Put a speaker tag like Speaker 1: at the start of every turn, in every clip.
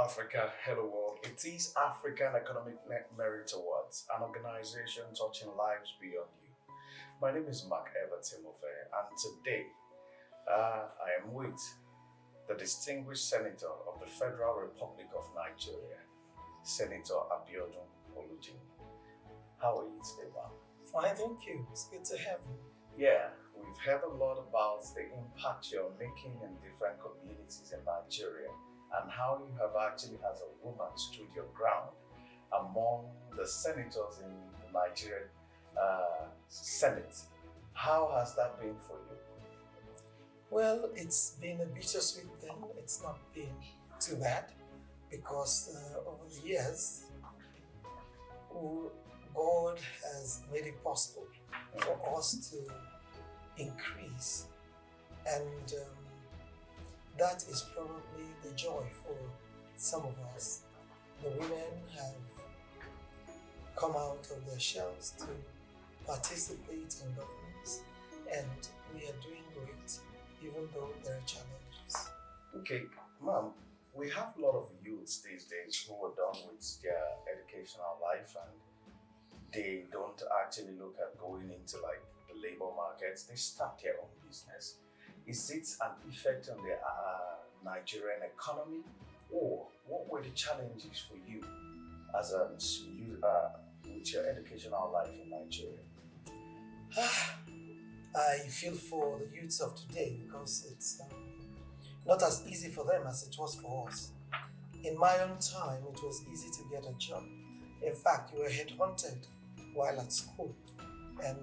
Speaker 1: Africa, hello world. It is African Economic Merit Awards, an organization touching lives beyond you. My name is McEva Temofe, and today I am with the distinguished Senator of the Federal Republic of Nigeria, Senator Abiodun Olujimi. How are you today, ma'am?
Speaker 2: Fine, thank you. It's good to have you.
Speaker 1: Yeah, we've heard a lot about the impact you're making in different communities in Nigeria and how you have actually, as a woman, stood your ground among the senators in the Nigerian Senate. How has that been for you?
Speaker 2: Well, it's been a bittersweet thing. It's not been too bad because over the years, God has made it possible for us to increase, and that is probably the joy for some of us. The women have come out of their shells to participate in governance, and we are doing great, even though there are challenges.
Speaker 1: Okay, ma'am, we have a lot of youths these days who are done with their educational life and they don't actually look at going into like the labor markets. They start their own business. Is it an effect on the Nigerian economy, or what were the challenges for you as with your educational life in Nigeria?
Speaker 2: I feel for the youths of today because it's not as easy for them as it was for us. In my own time, it was easy to get a job. In fact, you were headhunted while at school, and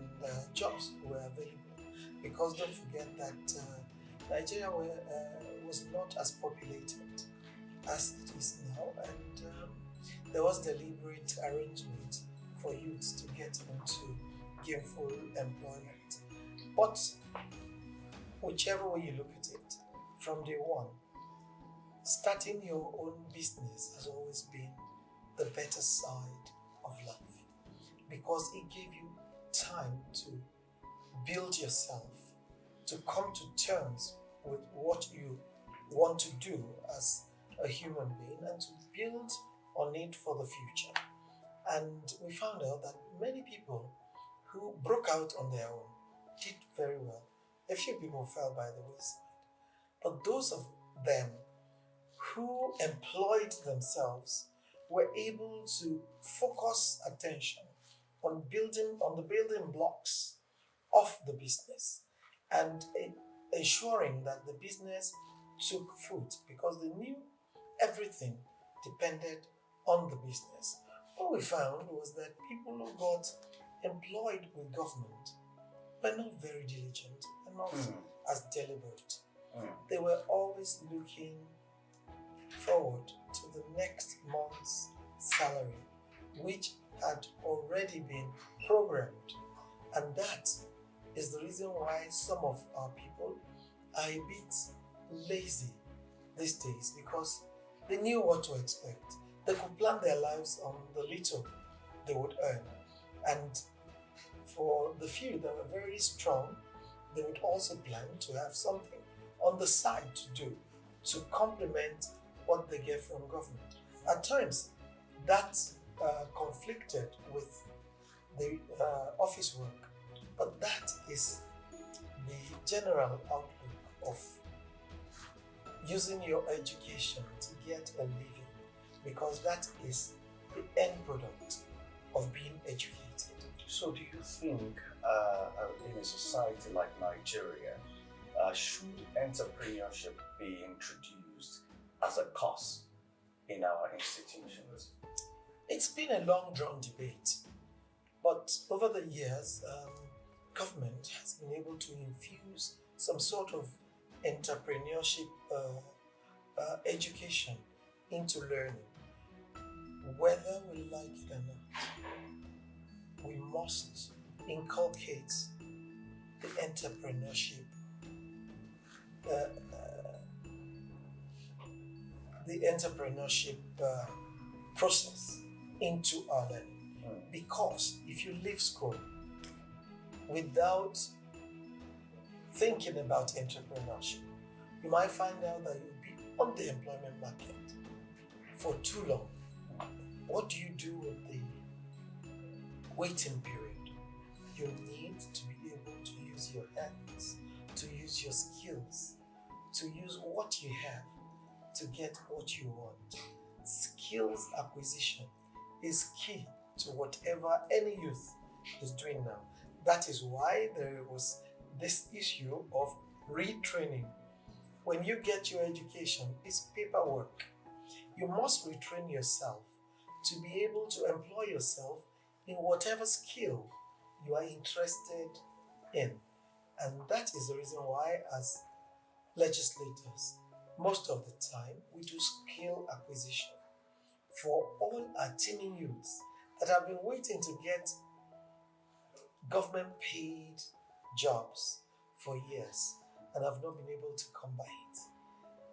Speaker 2: jobs were available. Because don't forget that Nigeria was not as populated as it is now, and there was deliberate arrangement for youths to get into gainful employment. But whichever way you look at it, from day one, starting your own business has always been the better side of life because it gave you time to build yourself, to come to terms with what you want to do as a human being and to build on it for the future. And we found out that many people who broke out on their own did very well. A few people fell by the wayside. But those of them who employed themselves were able to focus attention on the building blocks of the business and ensuring that the business took fruit because they knew everything depended on the business. What we found was that people who got employed with government were not very diligent and not as deliberate. They were always looking forward to the next month's salary, which had already been programmed. And that is the reason why some of our people are a bit lazy these days because they knew what to expect. They could plan their lives on the little they would earn. And for the few that were very strong, they would also plan to have something on the side to do to complement what they get from government. At times, that conflicted with the office work, but that is the general outlook of using your education to get a living, because that is the end product of being educated.
Speaker 1: So do you think in a society like Nigeria, should entrepreneurship be introduced as a course in our institutions?
Speaker 2: It's been a long drawn debate, but over the years, government has been able to infuse some sort of entrepreneurship education into learning. Whether we like it or not, we must inculcate the entrepreneurship process into our learning. Because if you leave school without thinking about entrepreneurship, you might find out that you'll be on the employment market for too long. What do you do with the waiting period? You need to be able to use your hands, to use your skills, to use what you have to get what you want. Skills acquisition is key to whatever any youth is doing now. That is why there was this issue of retraining. When you get your education, it's paperwork. You must retrain yourself to be able to employ yourself in whatever skill you are interested in. And that is the reason why, as legislators, most of the time we do skill acquisition for all our teeming youths that have been waiting to get government paid jobs for years and have not been able to come by it.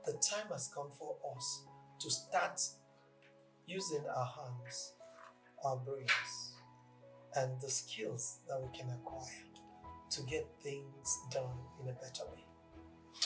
Speaker 2: The time has come for us to start using our hands, our brains, and the skills that we can acquire to get things done in a better way.